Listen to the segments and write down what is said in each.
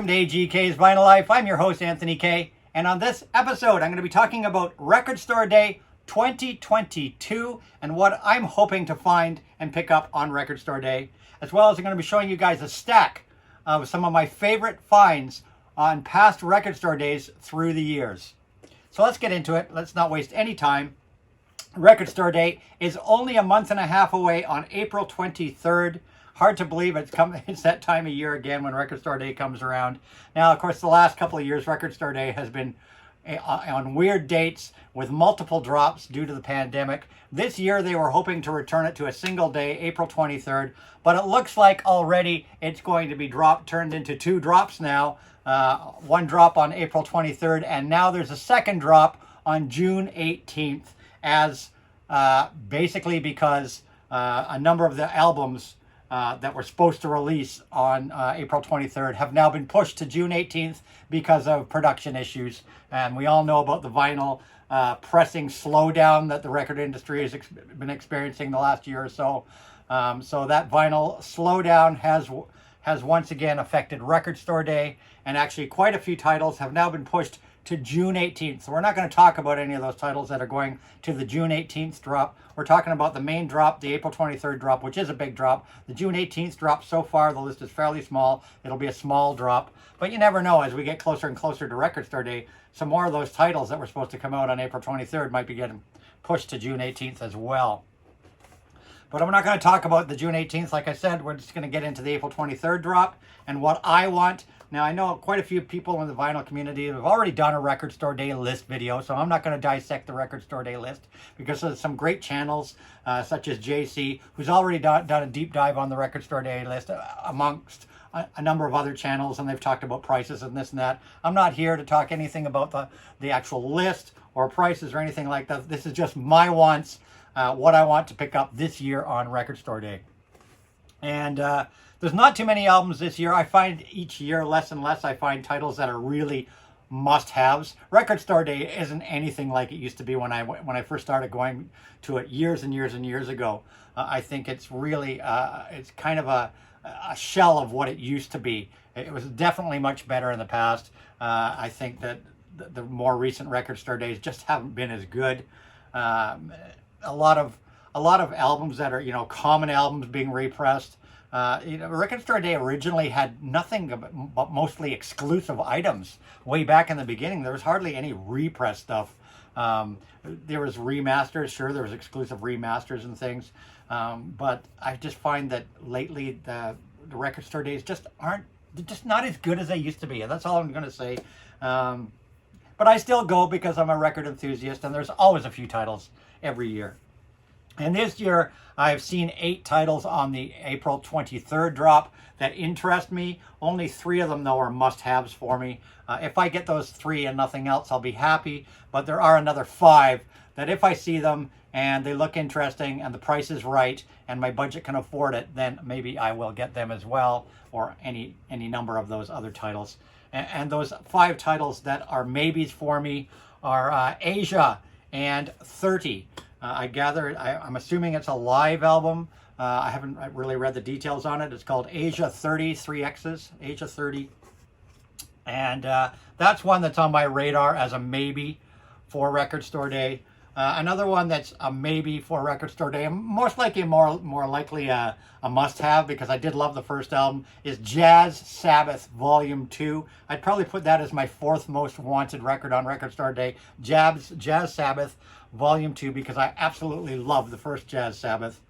welcome to AGK's Vinyl Life. I'm your host, Anthony K. And on this episode, I'm going to be talking about Record Store Day 2022 and what I'm hoping to find and pick up on Record Store Day. As well as I'm going to be showing you guys a stack of some of my favorite finds on past Record Store Days through the years. So let's get into it. Let's not waste any time. Record Store Day is only a month and a half away on April 23rd. Hard to believe it's that time of year again when Record Store Day comes around. Now, of course, the last couple of years, Record Store Day has been on weird dates with multiple drops due to the pandemic. This year, they were hoping to return it to a single day, April 23rd, but it looks like already it's going to be turned into two drops now. One drop on April 23rd, and now there's a second drop on June 18th, as basically because a number of the albums that were supposed to release on April 23rd have now been pushed to June 18th because of production issues. And we all know about the vinyl pressing slowdown that the record industry has been experiencing the last year or so. So that vinyl slowdown has once again affected Record Store Day, and actually quite a few titles have now been pushed to June 18th. So we're not going to talk about any of those titles that are going to the June 18th drop. We're talking about the main drop, the April 23rd drop, which is a big drop. The June 18th drop, so far, the list is fairly small. It'll be a small drop. But you never know, as we get closer and closer to Record Store Day, some more of those titles that were supposed to come out on April 23rd might be getting pushed to June 18th as well. But I'm not going to talk about the June 18th. Like I said, we're just going to get into the April 23rd drop and what I want. Now, I know quite a few people in the vinyl community have already done a Record Store Day list video, so I'm not going to dissect the Record Store Day list because there's some great channels such as JC, who's already done a deep dive on the Record Store Day list amongst a number of other channels, and they've talked about prices and this and that. I'm not here to talk anything about the actual list or prices or anything like that. This is just my wants, what I want to pick up this year on Record Store Day. And there's not too many albums this year. I find each year less and less I find titles that are really must-haves. Record Store Day isn't anything like it used to be when I first started going to it years and years and years ago. I think it's really it's kind of a shell of what it used to be. It was definitely much better in the past. I think that the more recent Record Store Days just haven't been as good. A lot of albums that are common albums being repressed. Record Store Day originally had nothing but mostly exclusive items. Way back in the beginning, there was hardly any repress stuff. There was remasters, sure, there was exclusive remasters and things. But I just find that lately the Record Store Days just not as good as they used to be. And that's all I'm going to say. But I still go because I'm a record enthusiast, and there's always a few titles every year. And this year, I've seen 8 titles on the April 23rd drop that interest me. Only 3 of them, though, are must-haves for me. If I get those 3 and nothing else, I'll be happy. But there are another 5 that if I see them and they look interesting and the price is right and my budget can afford it, then maybe I will get them as well, or any number of those other titles. And those 5 titles that are maybes for me are Asia and 30. I gather, I'm assuming it's a live album. I haven't really read the details on it. It's called Asia 30, 3 X's, Asia 30. And that's one that's on my radar as a maybe for Record Store Day. Another one that's a maybe for Record Store Day, most likely more likely a must-have because I did love the first album, is Jazz Sabbath Volume 2. I'd probably put that as my 4th most wanted record on Record Store Day, Jazz Sabbath Volume 2, because I absolutely love the first Jazz Sabbath.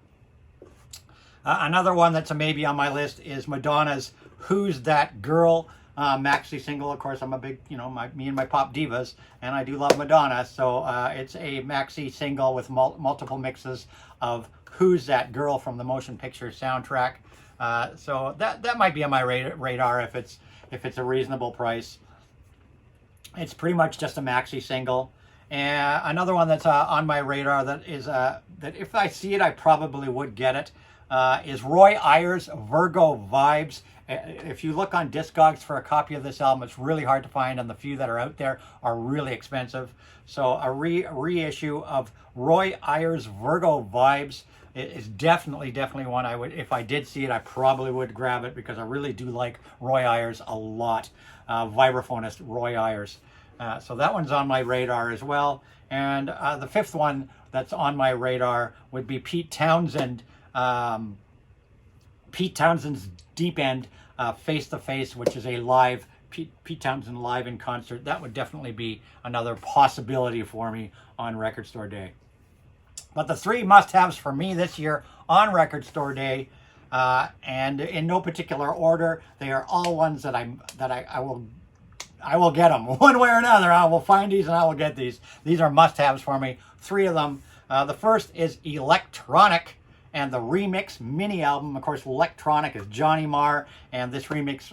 Another one that's a maybe on my list is Madonna's Who's That Girl maxi single. Of course, I'm a big, me and my pop divas, and I do love Madonna, so it's a maxi single with multiple mixes of Who's That Girl from the motion picture soundtrack. So that might be on my radar if it's a reasonable price. It's pretty much just a maxi single. And another one that's on my radar that is that if I see it, I probably would get it, is Roy Ayers' Virgo Vibes. If you look on Discogs for a copy of this album, it's really hard to find, and the few that are out there are really expensive. So a reissue of Roy Ayers' Virgo Vibes is definitely one I would, if I did see it, I probably would grab it because I really do like Roy Ayers a lot. Vibraphonist Roy Ayers. So that one's on my radar as well. And the fifth one that's on my radar would be Pete Townsend. Pete Townsend's Deep End Face to Face, which is a live Pete Townsend live in concert. That would definitely be another possibility for me on Record Store Day. But the three must-haves for me this year on Record Store Day, and in no particular order, they are all ones that I will get them one way or another. I will find these and I will get these. These are must-haves for me. Three of them. The first is Electronic and the remix mini album. Of course, Electronic is Johnny Marr, and this remix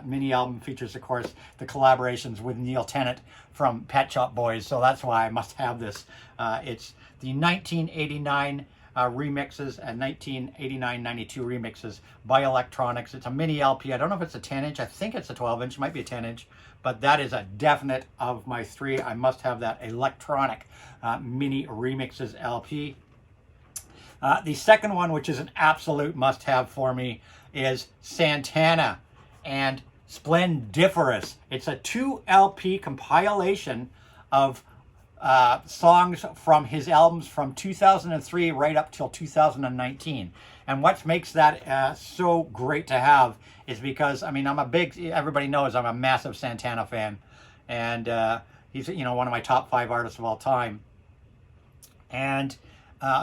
mini album features, of course, the collaborations with Neil Tennant from Pet Shop Boys. So that's why I must have this. It's the 1989 remixes and 1989-92 remixes by Electronics. It's a mini LP. I don't know if it's a 10-inch. I think it's a 12-inch. It might be a 10-inch. But that is a definite of my three. I must have that Electronic mini remixes LP. The second one, which is an absolute must-have for me, is Santana and Splendiferous. It's a 2 LP compilation of songs from his albums from 2003 right up till 2019. And what makes that so great to have is because, I mean, everybody knows I'm a massive Santana fan. And he's, one of my top 5 artists of all time. And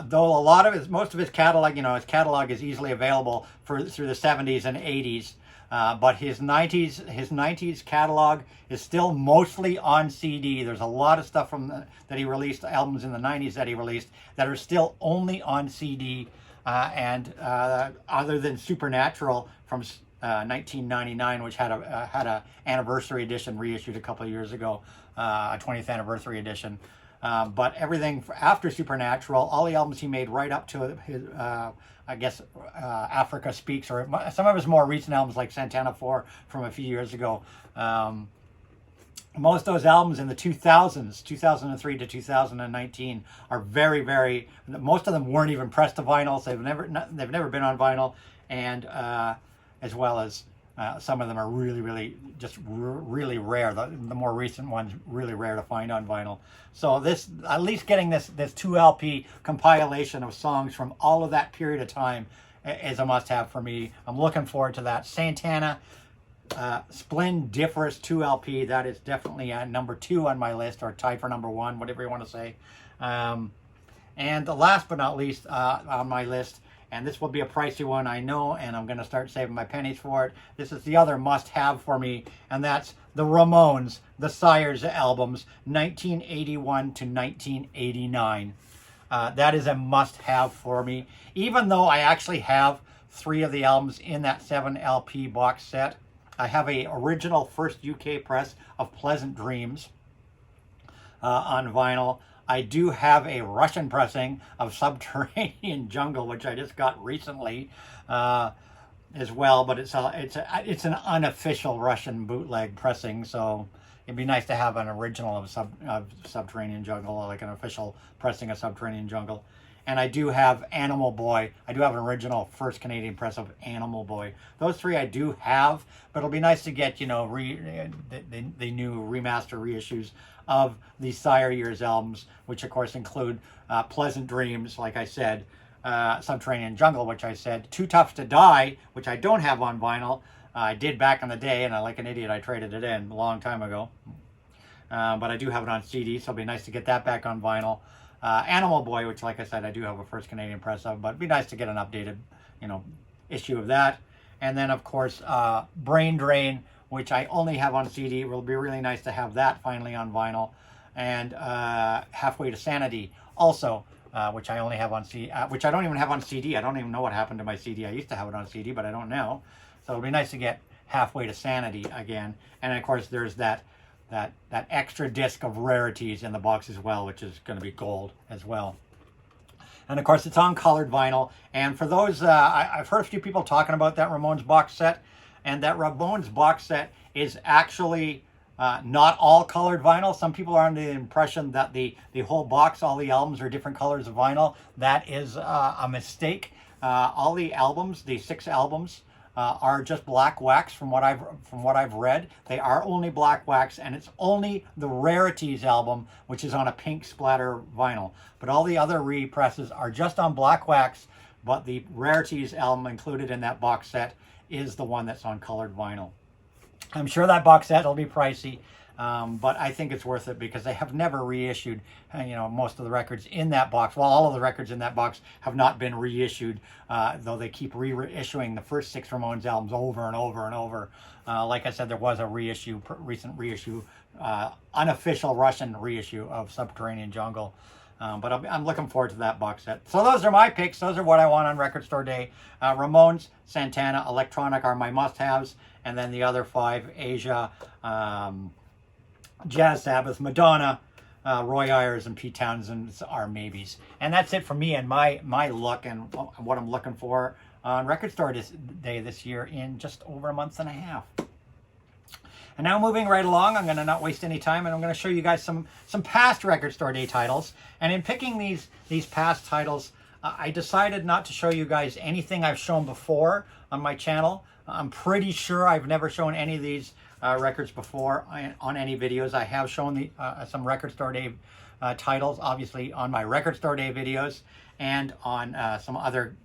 though most of his catalog, his catalog is easily available through the 70s and 80s. But his 90s catalog is still mostly on CD. There's a lot of stuff that he released, albums in the 90s that he released, that are still only on CD. And other than Supernatural from 1999, which had a anniversary edition reissued a couple of years ago, a 20th anniversary edition. But everything after Supernatural, all the albums he made right up to his, Africa Speaks, or some of his more recent albums like Santana 4 from a few years ago. Most of those albums in the 2000s, 2003 to 2019, are very, very, most of them weren't even pressed to vinyl, so they've never been on vinyl, and as well as some of them are really, really, just really rare. The more recent ones, really rare to find on vinyl. So this, at least getting this 2 LP compilation of songs from all of that period of time is a must-have for me. I'm looking forward to that. Santana, Splendiferous 2 LP, that is definitely at number 2 on my list, or tied for number 1, whatever you want to say. And the last but not least on my list, and this will be a pricey one, I know, and I'm going to start saving my pennies for it. This is the other must-have for me, and that's the Ramones, the Sires albums, 1981 to 1989. That is a must-have for me. Even though I actually have 3 of the albums in that 7 LP box set, I have a original first UK press of Pleasant Dreams on vinyl. I do have a Russian pressing of Subterranean Jungle, which I just got recently as well, but it's an unofficial Russian bootleg pressing, so it'd be nice to have an original of Subterranean Jungle, like an official pressing of Subterranean Jungle. And I do have Animal Boy. I do have an original first Canadian press of Animal Boy. Those 3 I do have, but it'll be nice to get, the new remaster reissues of the Sire Years albums, which of course include Pleasant Dreams, like I said, Subterranean Jungle, which I said, Too Tough to Die, which I don't have on vinyl. I did back in the day, and like an idiot, I traded it in a long time ago. But I do have it on CD, so it'll be nice to get that back on vinyl. Animal Boy, which, like I said, I do have a first Canadian press of, but it'd be nice to get an updated, issue of that. And then, of course, Brain Drain, which I only have on CD. It will be really nice to have that finally on vinyl. And Halfway to Sanity, also, which I only have on CD, which I don't even have on CD. I don't even know what happened to my CD. I used to have it on CD, but I don't now. So it'll be nice to get Halfway to Sanity again. And, of course, there's that extra disc of rarities in the box as well, which is going to be gold as well. And of course, it's on colored vinyl. And for those, I've heard a few people talking about that Ramones box set, and that Ramones box set is actually Not all colored vinyl. Some people are under the impression that the whole box, all the albums are different colors of vinyl. That is a mistake. All the albums, the 6 albums, are just black wax from what I've read. They are only black wax, and it's only the Rarities album, which is on a pink splatter vinyl. But all the other represses are just on black wax, but the Rarities album included in that box set is the one that's on colored vinyl. I'm sure that box set will be pricey, but I think it's worth it because they have never reissued, most of the records in that box. Well, all of the records in that box have not been reissued, though they keep reissuing the first 6 Ramones albums over and over and over. Like I said, there was a recent reissue, unofficial Russian reissue of Subterranean Jungle. But I'm looking forward to that box set. So those are my picks. Those are what I want on Record Store Day. Ramones, Santana, Electronic are my must-haves. And then the other 5, Asia, Jazz Sabbath, Madonna, Roy Ayers, and Pete Townsend are maybes. And that's it for me and my look and what I'm looking for on Record Store Day this year in just over a month and a half. And now moving right along, I'm going to not waste any time, and I'm going to show you guys some past Record Store Day titles. And in picking these past titles, I decided not to show you guys anything I've shown before on my channel. I'm pretty sure I've never shown any of these records before on any videos. I have shown some Record Store Day titles, obviously, on my Record Store Day videos and on some other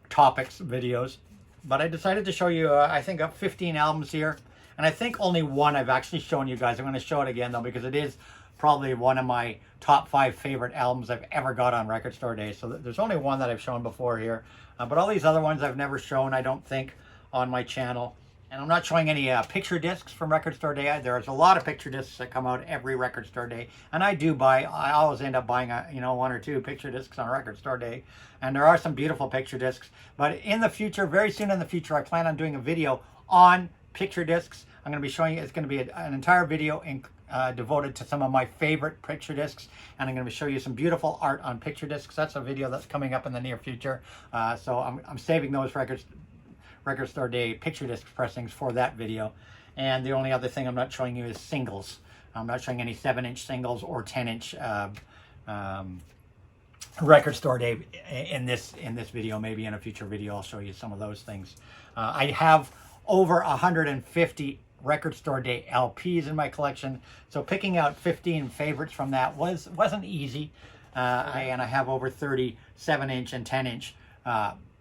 topics videos. But I decided to show you, I think, 15 albums here. And I think only one I've actually shown you guys. I'm going to show it again, though, because it is probably one of my top 5 favorite albums I've ever got on Record Store Day. So there's only one that I've shown before here. But all these other ones I've never shown, I don't think, on my channel. And I'm not showing any picture discs from Record Store Day. There's a lot of picture discs that come out every Record Store Day. And I always end up buying 1 or 2 picture discs on Record Store Day. And there are some beautiful picture discs. But in the future, very soon in the future, I plan on doing a video on picture discs. I'm going to be showing you, it's going to be an entire video devoted to some of my favorite picture discs, and I'm going to show you some beautiful art on picture discs. That's a video that's coming up in the near future. So I'm saving those Record Store Day picture disc pressings for that video. And the only other thing I'm not showing you is singles. I'm not showing any 7-inch singles or 10-inch Record Store Day in this video. Maybe in a future video I'll show you some of those things. I have over 150 Record Store Day LPs in my collection, so picking out 15 favorites from that wasn't easy. And I have over 30 7-inch and 10-inch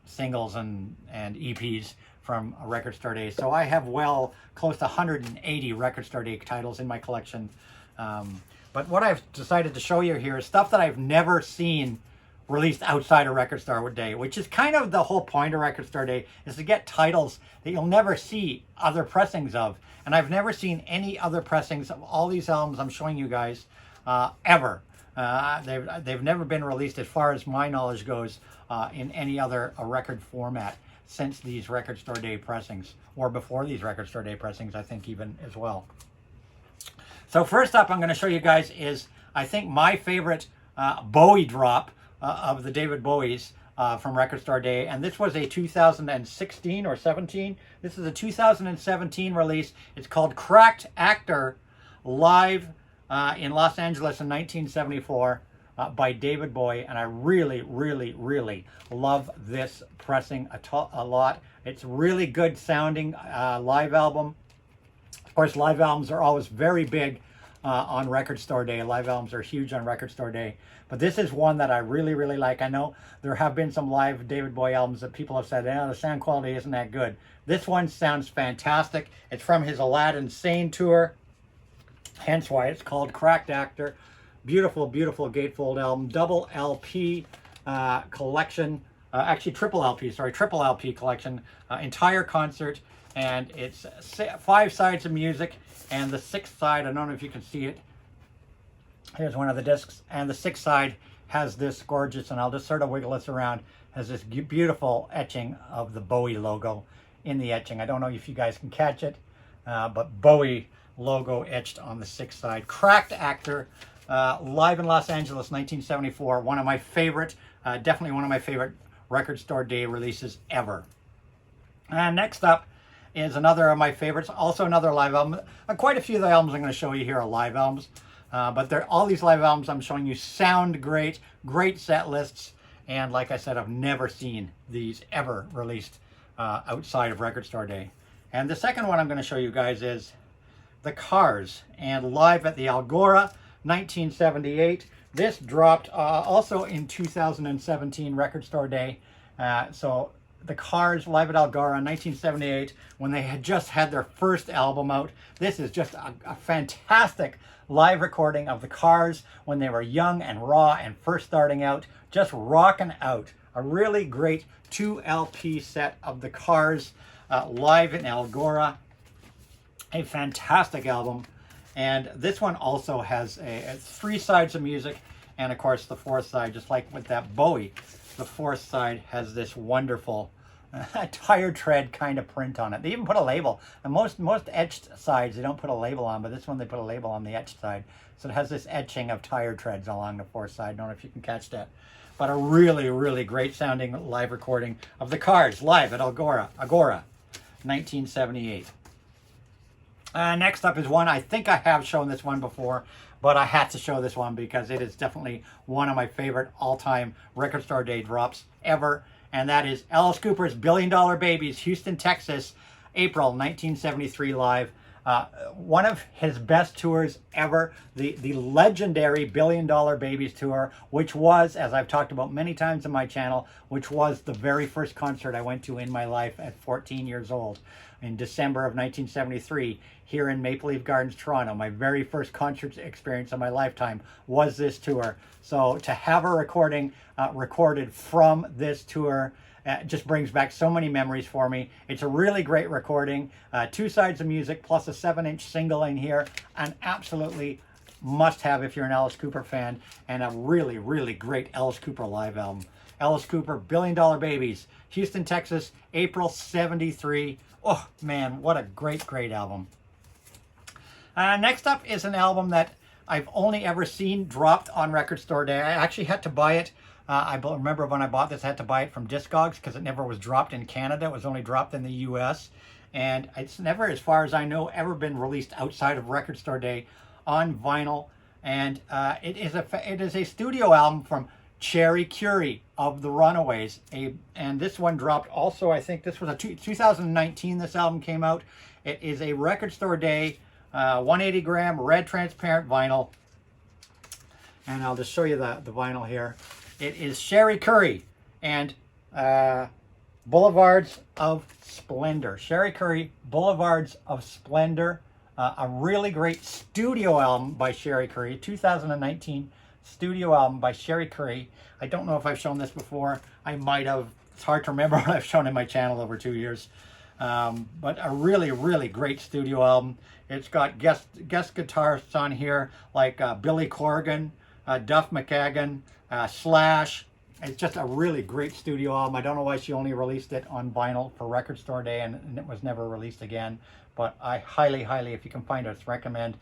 singles and EPs from a Record Store Day. So I have well close to 180 Record Store Day titles in my collection. But what I've decided to show you here is stuff that I've never seen released outside of Record Store Day, which is kind of the whole point of Record Store Day, is to get titles that you'll never see other pressings of. And I've never seen any other pressings of all these albums I'm showing you guys ever. They've never been released, as far as my knowledge goes, in any other record format since these Record Store Day pressings, or before these Record Store Day pressings, I think, even as well. So first up, I'm going to show you guys is, I think, my favorite Bowie drop of the David Bowies from Record Store Day, and this was a 2016 or 17. This is a 2017 release. It's called Cracked Actor, live in Los Angeles in 1974 by David Bowie, and I really, really, really love this pressing a lot. It's really good sounding live album. Of course, live albums are always very big on Record Store Day. Live albums are huge on Record Store Day. But this is one that I really, really like. I know there have been some live David Bowie albums that people have said, the sound quality isn't that good. This one sounds fantastic. It's from his Aladdin Sane tour, hence why it's called Cracked Actor. Beautiful, beautiful gatefold album, double LP collection, actually triple LP collection, entire concert, and it's 5 sides of music, and the 6th side, I don't know if you can see it, here's one of the discs, and the 6th side has this gorgeous, and I'll just sort of wiggle this around, has this beautiful etching of the Bowie logo in the etching. I don't know if you guys can catch it, but Bowie logo etched on the 6th side. Cracked Actor, live in Los Angeles, 1974. One of my favorite, definitely one of my favorite Record Store Day releases ever. And next up is another of my favorites. Also another live album. Quite a few of the albums I'm going to show you here are live albums. But all these live albums I'm showing you sound great, great set lists. And like I said, I've never seen these ever released outside of Record Store Day. And the second one I'm going to show you guys is The Cars and Live at the Algora, 1978. This dropped also in 2017 Record Store Day. So The Cars, Live at Algora, 1978, when they had just had their first album out. This is just a fantastic live recording of The Cars when they were young and raw and first starting out, just rocking out. A really great 2 LP set of The Cars live in Algora. A fantastic album. And this one also has 3 sides of music, and of course the 4th side, just like with that Bowie, the 4th side has this wonderful tire tread kind of print on it. They even put a label. And most etched sides, they don't put a label on, but this one they put a label on the etched side. So it has this etching of tire treads along the 4th side. I don't know if you can catch that. But a really, really great sounding live recording of The Cars live at Algora, 1978. Next up is one, I think I have shown this one before, but I had to show this one because it is definitely one of my favorite all-time Record Store Day drops ever. And that is Alice Cooper's $1 Billion Babies, Houston, Texas, April 1973 live. One of his best tours ever, the legendary $1 Billion Babies tour, which was, as I've talked about many times on my channel, which was the very first concert I went to in my life at 14 years old in December of 1973 here in Maple Leaf Gardens, Toronto. My very first concert experience of my lifetime was this tour. So to have a recording recorded from this tour just brings back so many memories for me. It's a really great recording. 2 sides of music plus a 7-inch single in here. An absolutely must have if you're an Alice Cooper fan, and a really, really great Alice Cooper live album. Alice Cooper, $1 Billion Babies, Houston, Texas, April 73. Oh man, what a great, great album. Next up is an album that I've only ever seen dropped on Record Store Day. I actually had to buy it. I remember when I bought this, I had to buy it from Discogs because it never was dropped in Canada. It was only dropped in the US. And it's never, as far as I know, ever been released outside of Record Store Day on vinyl. And it is a studio album from Cherry Curry of the Runaways. And this one dropped also, I think this was 2019 this album came out. It is a Record Store Day 180 gram red transparent vinyl. And I'll just show you the vinyl here. It is Cherry Curry and Boulevards of Splendor. Cherry Curry, Boulevards of Splendor. A really great studio album by Cherry Curry. 2019 studio album by Cherry Curry. I don't know if I've shown this before. I might have. It's hard to remember what I've shown in my channel over 2 years. But a really, really great studio album. It's got guest guitarists on here like Billy Corgan, Duff McKagan, Slash. It's just a really great studio album. I don't know why she only released it on vinyl for Record Store Day and it was never released again. But I highly, highly, if you can find it, recommend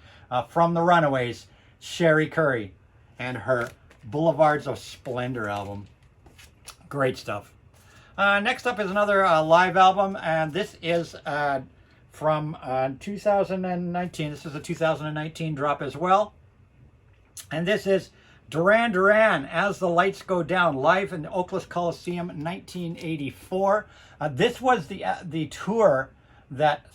From the Runaways, Cherry Curry and her Boulevards of Splendor album. Great stuff. Next up is another live album, and this is from 2019. This is a 2019 drop as well. And this is Duran Duran, As the Lights Go Down, live in the Oakland Coliseum, 1984. This was the tour that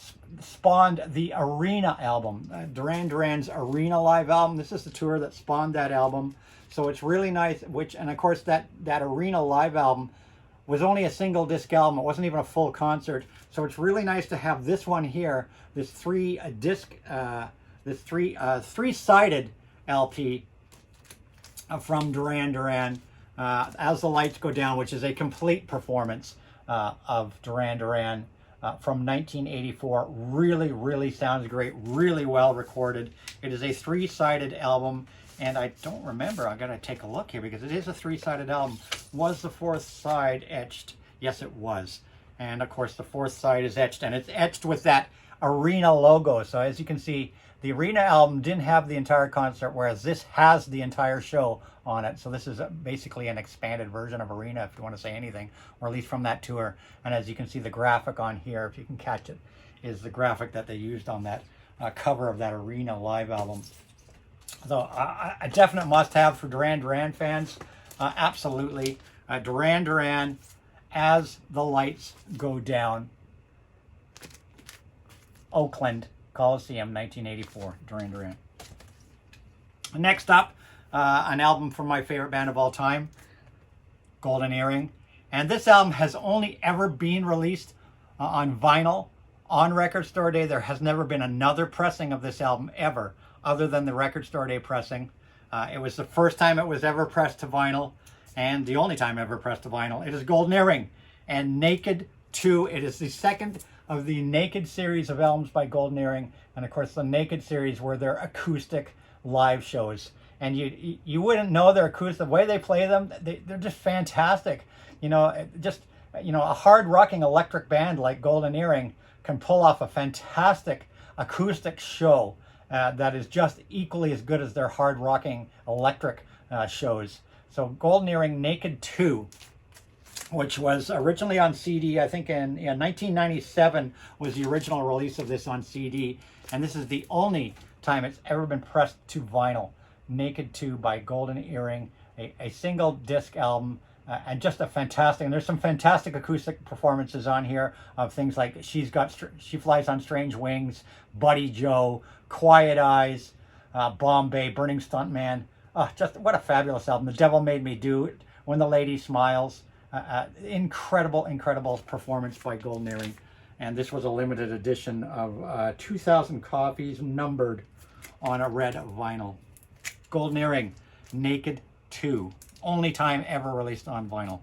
spawned the Arena album, Duran Duran's Arena live album. This is the tour that spawned that album. So it's really nice, and of course that Arena live album was only a single disc album. It wasn't even a full concert. So it's really nice to have this one here, this three-sided LP from Duran Duran, As the Lights Go Down, which is a complete performance of Duran Duran from 1984. Really, really sounds great. Really well recorded. It is a 3-sided album. And I don't remember, I've got to take a look here because it is a 3-sided album. Was the 4th side etched? Yes, it was. And of course the 4th side is etched, and it's etched with that arena logo. So as you can see, the arena album didn't have the entire concert, whereas this has the entire show on it. So this is basically an expanded version of arena, if you want to say anything, or at least from that tour. And as you can see, the graphic on here, if you can catch it, is the graphic that they used on that cover of that arena live album. So a definite must-have for Duran Duran fans. Absolutely. Duran Duran, As the Lights Go Down. Oakland Coliseum, 1984. Duran Duran. Next up, an album from my favorite band of all time, Golden Earring. And this album has only ever been released on vinyl on Record Store Day. There has never been another pressing of this album ever, other than the Record Store Day pressing. It was the first time it was ever pressed to vinyl, and the only time ever pressed to vinyl. It is Golden Earring and Naked 2. It is the second of the Naked series of albums by Golden Earring, and of course the Naked series were their acoustic live shows. And you wouldn't know they're acoustic. The way they play them, they're just fantastic. A hard rocking electric band like Golden Earring can pull off a fantastic acoustic show that is just equally as good as their hard rocking electric shows. So Golden Earring Naked 2, which was originally on CD, I think in 1997 was the original release of this on CD. And this is the only time it's ever been pressed to vinyl. Naked 2 by Golden Earring, a single disc album. And just a fantastic, and there's some fantastic acoustic performances on here of things like She Flies on Strange Wings, Buddy Joe, Quiet Eyes, Bombay, Burning Stuntman. Just what a fabulous album. The Devil Made Me Do It, When the Lady Smiles. Incredible performance by Golden Earring. And this was a limited edition of 2,000 copies numbered on a red vinyl. Golden Earring, Naked 2. Only time ever released on vinyl.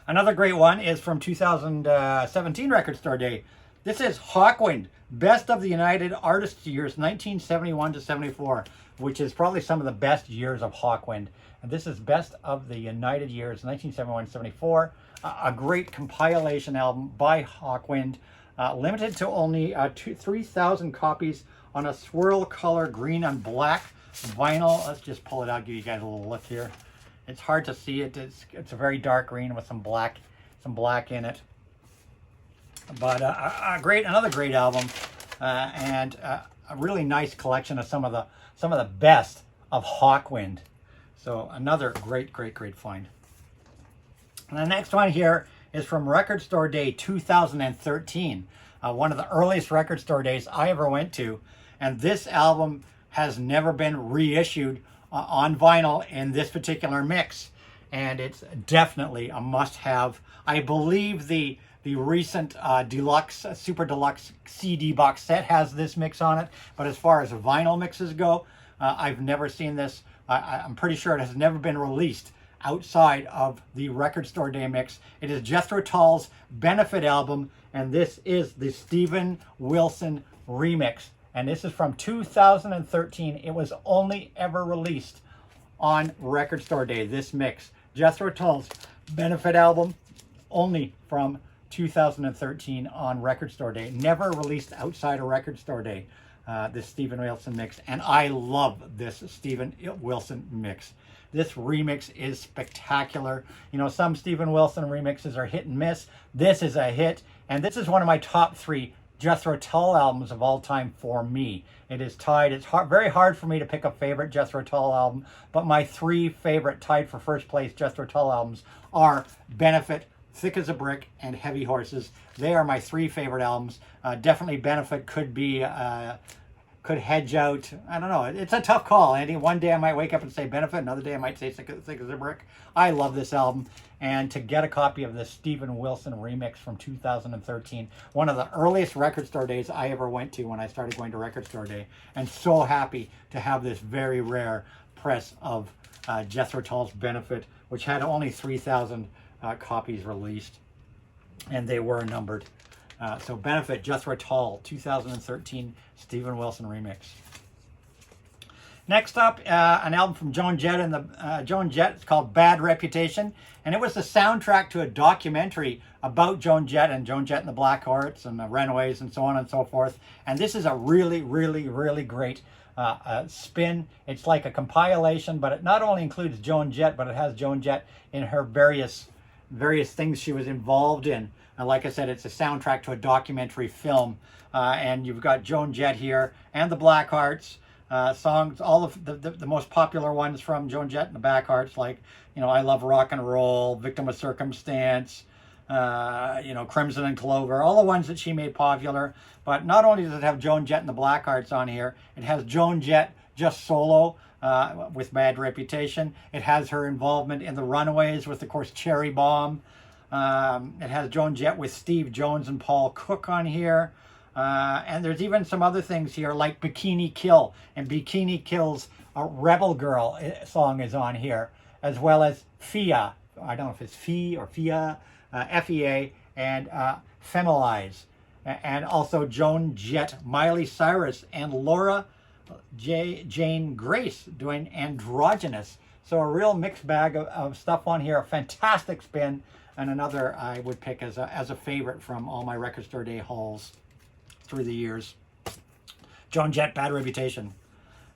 Another great one is from 2017 Record Store Day. This is Hawkwind, Best of the United Artists Years 1971 to 74, which is probably some of the best years of Hawkwind. And this is Best of the United Years 1971 to 74. A great compilation album by Hawkwind, limited to only 3,000 copies on a swirl color green and black vinyl. Let's just pull it out, give you guys a little look here. It's hard to see it. It's a very dark green with some black in it. But another great album, and a really nice collection of some of the best of Hawkwind. So another great find. And the next one here is from Record Store Day 2013, one of the earliest Record Store Days I ever went to, and this album has never been reissued on vinyl in this particular mix, and it's definitely a must-have. I believe the recent super deluxe CD box set has this mix on it, but as far as vinyl mixes go, I've never seen this. I'm pretty sure it has never been released outside of the Record Store Day mix. It is Jethro Tull's benefit album, and this is the Steven Wilson remix. And this is from 2013. It was only ever released on Record Store Day, this mix. Jethro Tull's benefit album, only from 2013 on Record Store Day. Never released outside of Record Store Day, this Steven Wilson mix. And I love this Steven Wilson mix. This remix is spectacular. Some Steven Wilson remixes are hit and miss. This is a hit, and this is one of my top 3 Jethro Tull albums of all time for me. It is tied. It's very hard for me to pick a favorite Jethro Tull album, but my 3 favorite tied for first place Jethro Tull albums are Benefit, Thick as a Brick, and Heavy Horses. They are my 3 favorite albums. Definitely Benefit could hedge out. I don't know. It's a tough call, Andy. One day I might wake up and say Benefit. Another day I might say Thick as a Brick. I love this album. And to get a copy of the Steven Wilson remix from 2013, one of the earliest Record Store Days I ever went to when I started going to Record Store Day, and so happy to have this very rare press of Jethro Tull's Benefit, which had only 3,000 copies released, and they were numbered. So Benefit, Jethro Tull, 2013 Steven Wilson remix. Next up, an album from Joan Jett and the Joan Jett. It's called Bad Reputation, and it was the soundtrack to a documentary about Joan Jett and the Blackhearts and the Runaways and so on and so forth. And this is a really, really, really great spin. It's like a compilation, but it not only includes Joan Jett, but it has Joan Jett in her various things she was involved in. And like I said, it's a soundtrack to a documentary film, and you've got Joan Jett here and the Blackhearts. Songs, all of the most popular ones from Joan Jett and the Blackhearts, like, I Love Rock and Roll, Victim of Circumstance, Crimson and Clover, all the ones that she made popular. But not only does it have Joan Jett and the Blackhearts on here, it has Joan Jett just solo with Bad Reputation. It has her involvement in the Runaways with, of course, Cherry Bomb. It has Joan Jett with Steve Jones and Paul Cook on here. And there's even some other things here like Bikini Kill, and Bikini Kill's Rebel Girl song is on here, as well as Fia. I don't know if it's Fee or Fia, Fea, and Femilize. And also Joan Jett, Miley Cyrus, and Laura Jane Grace doing Androgynous. So a real mixed bag of stuff on here. A fantastic spin, and another I would pick as a favorite from all my Record Store Day hauls through the years. Joan Jett, Bad Reputation.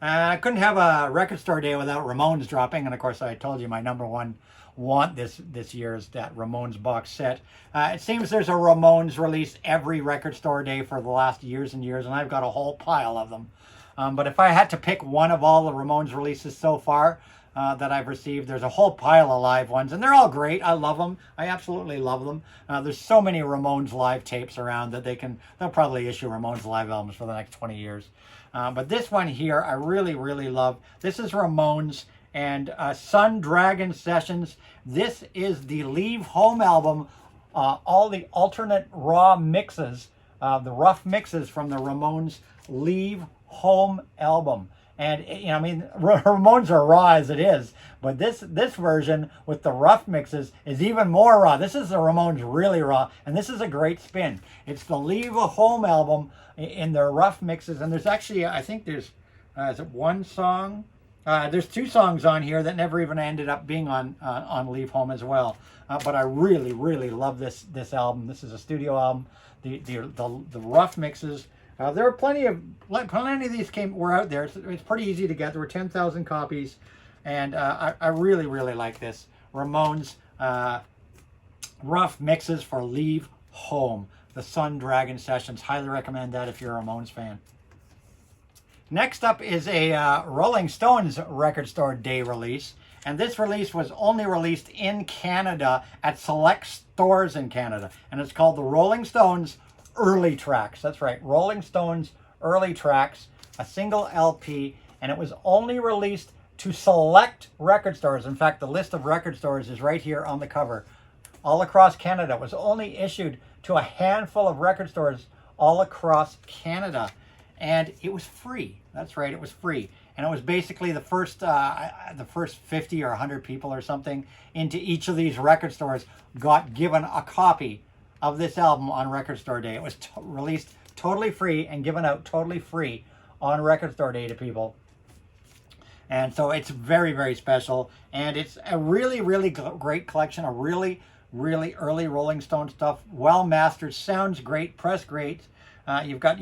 I couldn't have a Record Store Day without Ramones dropping, and of course I told you my number one want this year is that Ramones box set. It seems there's a Ramones release every Record Store Day for the last years and years, and I've got a whole pile of them. But if I had to pick one of all the Ramones releases so far that I've received, there's a whole pile of live ones, and they're all great. I love them. I absolutely love them. There's so many Ramones live tapes around that they'll probably issue Ramones live albums for the next 20 years. But this one here, I really, really love. This is Ramones and Sun Dragon Sessions. This is the Leave Home album, all the alternate raw mixes, the rough mixes from the Ramones Leave Home album. And, Ramones are raw as it is, but this version with the rough mixes is even more raw. This is the Ramones really raw, and this is a great spin. It's the Leave a Home album in their rough mixes, and there's actually, I think there's, is it one song? There's two songs on here that never even ended up being on Leave Home as well. But I really, really love this album. This is a studio album. The rough mixes. There were plenty of these were out there. It's pretty easy to get. There were 10,000 copies, and I really, really like this Ramones rough mixes for Leave Home, the Sun Dragon Sessions. Highly recommend that if you're a Ramones fan. Next up is a Rolling Stones Record Store Day release, and this release was only released in Canada at select stores in Canada, and it's called the Rolling Stones Early Tracks. That's right, Rolling Stones Early Tracks, a single LP, and it was only released to select record stores. In fact, the list of record stores is right here on the cover. All across Canada. It was only issued to a handful of record stores all across Canada, and it was free. That's right, it was free. And it was basically the first 50 or 100 people or something into each of these record stores got given a copy of this album on Record Store Day. It was released totally free and given out totally free on Record Store Day to people. And so it's very, very special. And it's a really, really great collection of really, really early Rolling Stone stuff. Well mastered, sounds great, pressed great. You've got,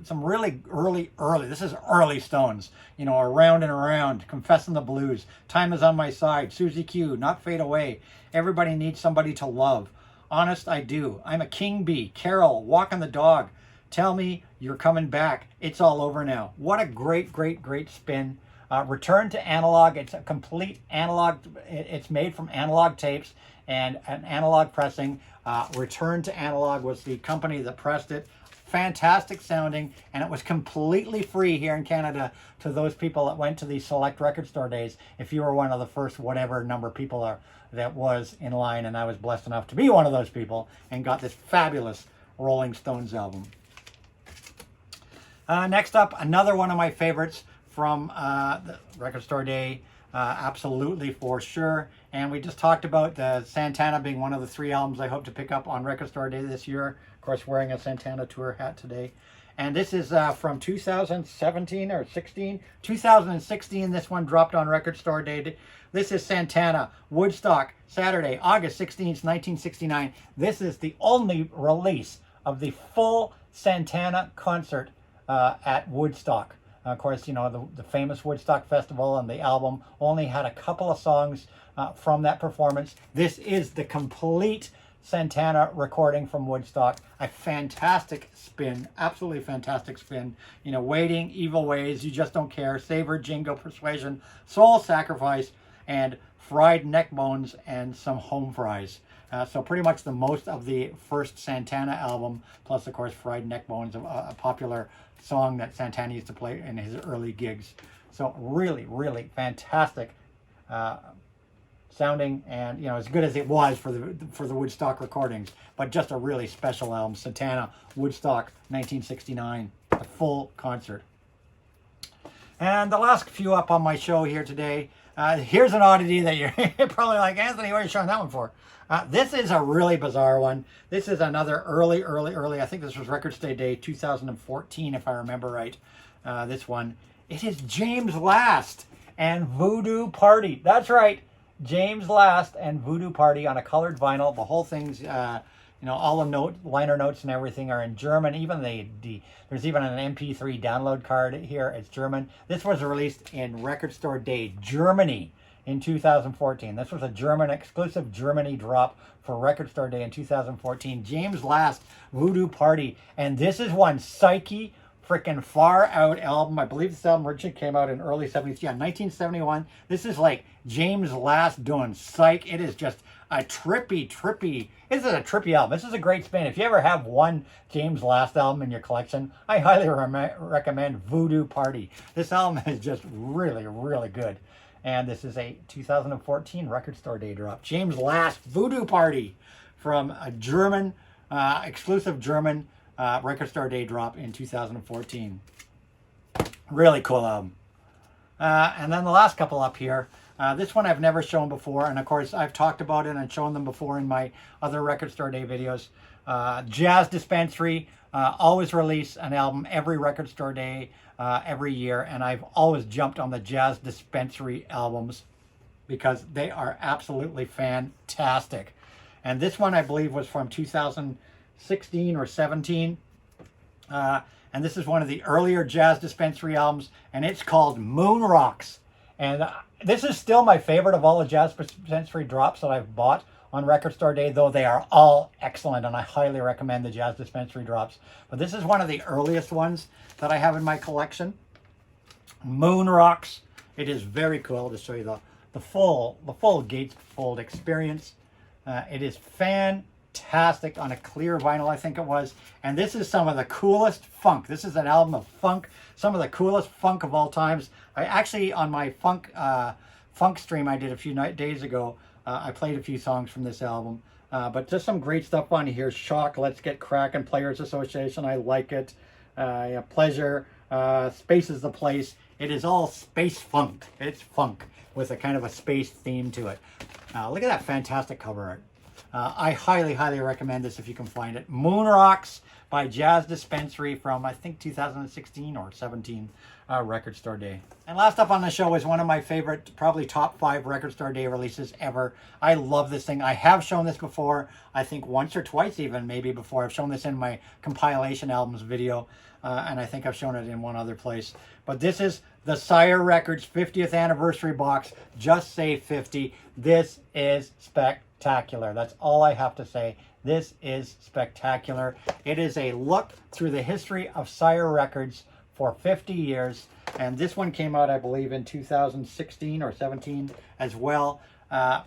some really early, this is early Stones, Around and Around, Confessing the Blues, Time Is on My Side, Susie Q, Not Fade Away, Everybody Needs Somebody to Love, Honest I Do, I'm a King Bee, Carol, Walking the Dog, Tell Me You're Coming Back, It's All Over Now. What a great, great, great spin. Return to Analog. It's a complete analog. It's made from analog tapes and an analog pressing. Return to Analog was the company that pressed it. Fantastic sounding, and it was completely free here in Canada to those people that went to these select record store days. If you were one of the first whatever number of people that was in line, and I was blessed enough to be one of those people and got this fabulous Rolling Stones album. Next up, another one of my favorites from the Record Store Day, absolutely for sure. And we just talked about the Santana being one of the 3 albums I hope to pick up on Record Store Day this year. Of course, wearing a Santana tour hat today. And this is from 2017 or 16? 2016, this one dropped on Record Store Day. This is Santana, Woodstock, Saturday, August 16th, 1969. This is the only release of the full Santana concert at Woodstock. Of course, you know, the famous Woodstock Festival, and the album only had a couple of songs from that performance. This is the complete Santana recording from Woodstock. A fantastic spin, absolutely fantastic spin. You know, Waiting, Evil Ways, You Just Don't Care, Savor, Jingo, Persuasion, Soul Sacrifice, and Fried Neck Bones, and some Home Fries. So pretty much the most of the first Santana album, plus of course Fried Neck Bones, a popular song that Santana used to play in his early gigs. So really, really fantastic sounding, and you know, as good as it was for the Woodstock recordings, but just a really special album. Santana, Woodstock, 1969, the full concert. And the last few up on my show here today. Here's an oddity that you're probably like, Anthony, what are you showing that one for? This is a really bizarre one. This is another early, I think this was Record Store Day 2014, if I remember right. This one. It is James Last and Voodoo Party. That's right. James Last and Voodoo Party on a colored vinyl. The whole thing's, you know, all the liner notes and everything are in German. Even there's even an MP3 download card here. It's German. This was released in Record Store Day Germany in 2014. This was a German exclusive Germany drop for Record Store Day in 2014. James Last, Voodoo Party, and this is one psyche freaking far out album. I believe this album originally came out in early 70s. Yeah, 1971. This is like James Last doing psych. It is just a trippy. This is a trippy album. This is a great spin. If you ever have one James Last album in your collection, I highly recommend Voodoo Party. This album is just really, really good. And this is a 2014 Record Store Day drop. James Last, Voodoo Party, from a German, exclusive German Record Store Day drop in 2014. Really cool album. And then the last couple up here. This one I've never shown before, and of course I've talked about it and shown them before in my other Record Store Day videos. Jazz Dispensary always release an album every Record Store Day every year, and I've always jumped on the Jazz Dispensary albums because they are absolutely fantastic. And this one I believe was from 2016 or 17. And this is one of the earlier Jazz Dispensary albums, and it's called Moon Rocks. And this is still my favorite of all the Jazz Dispensary drops that I've bought on Record Store Day, though they are all excellent, and I highly recommend the Jazz Dispensary drops. But this is one of the earliest ones that I have in my collection. Moon Rocks. It is very cool. I'll just show you the full gatefold experience. It is fantastic on a clear vinyl, I think it was. And this is some of the coolest funk. This is an album of funk, some of the coolest funk of all times. I actually, on my funk stream I did a few days ago, I played a few songs from this album. But just some great stuff on here. Shock, Let's Get Crackin', Players Association, I Like It. Yeah, Pleasure, Space is the Place. It is all space funk. It's funk with a kind of a space theme to it. Look at that fantastic cover art. I highly recommend this if you can find it. Moon Rocks by Jazz Dispensary from, I think, 2016 or 17 Record Store Day. And last up on the show is one of my favorite, probably top 5 Record Store Day releases ever. I love this thing. I have shown this before, I think once or twice even, maybe before. I've shown this in my compilation albums video, and I think I've shown it in one other place. But this is the Sire Records 50th anniversary box. Just say 50. This is spectacular. That's all I have to say. This is spectacular. It is a look through the history of Sire Records for 50 years. And this one came out, I believe, in 2016 or 17 as well.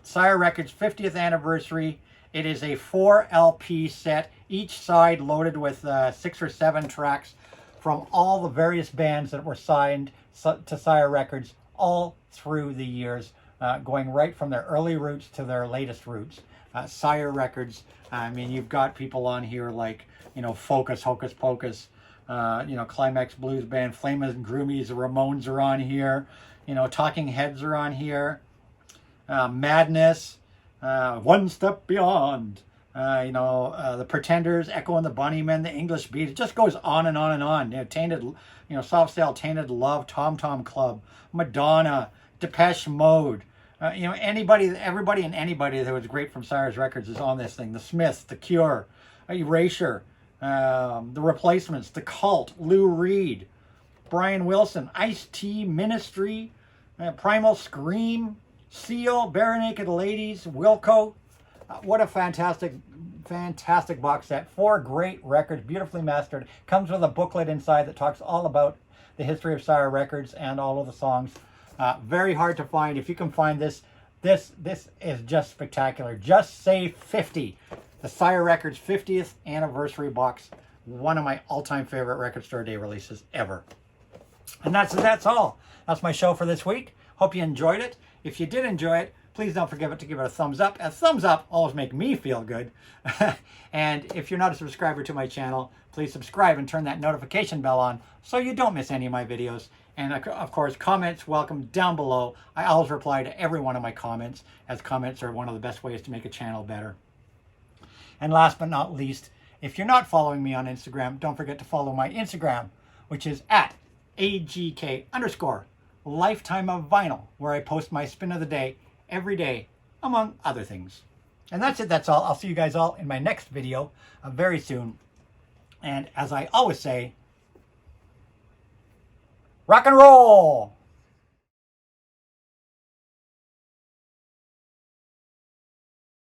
Sire Records 50th anniversary. It is a 4 LP set, each side loaded with 6 or 7 tracks from all the various bands that were signed to Sire Records all through the years, going right from their early roots to their latest roots. Sire Records, I mean, you've got people on here like, you know, Focus, Hocus Pocus, you know, Climax Blues Band, Flamin' and Groomies, the Ramones are on here, you know, Talking Heads are on here, Madness, One Step Beyond, The Pretenders, Echo and the Bunnymen, the English Beat. It just goes on and on and on. Soft Cell, Tainted Love, Tom Tom Club, Madonna, Depeche Mode. Everybody and anybody that was great from Cyrus Records is on this thing. The Smiths, The Cure, Erasure, The Replacements, The Cult, Lou Reed, Brian Wilson, Ice-T, Ministry, Primal Scream, Seal, Bare Naked Ladies, Wilco. What a fantastic box set. 4 great records, beautifully mastered. Comes with a booklet inside that talks all about the history of Sire Records and all of the songs. Very hard to find. If you can find this is just spectacular. Just Say 50. The Sire Records 50th anniversary box. One of my all-time favorite Record Store Day releases ever. And that's all. That's my show for this week. Hope you enjoyed it. If you did enjoy it, please don't forget to give it a thumbs up. A thumbs up always make me feel good. And if you're not a subscriber to my channel, please subscribe and turn that notification bell on so you don't miss any of my videos. And of course, comments welcome down below. I always reply to every one of my comments, as comments are one of the best ways to make a channel better. And last but not least, if you're not following me on Instagram, don't forget to follow my Instagram, which is at AGK_Lifetime of Vinyl, where I post my spin of the day every day, among other things. And that's it. That's all. I'll see you guys all in my next video very soon. And as I always say, rock and roll!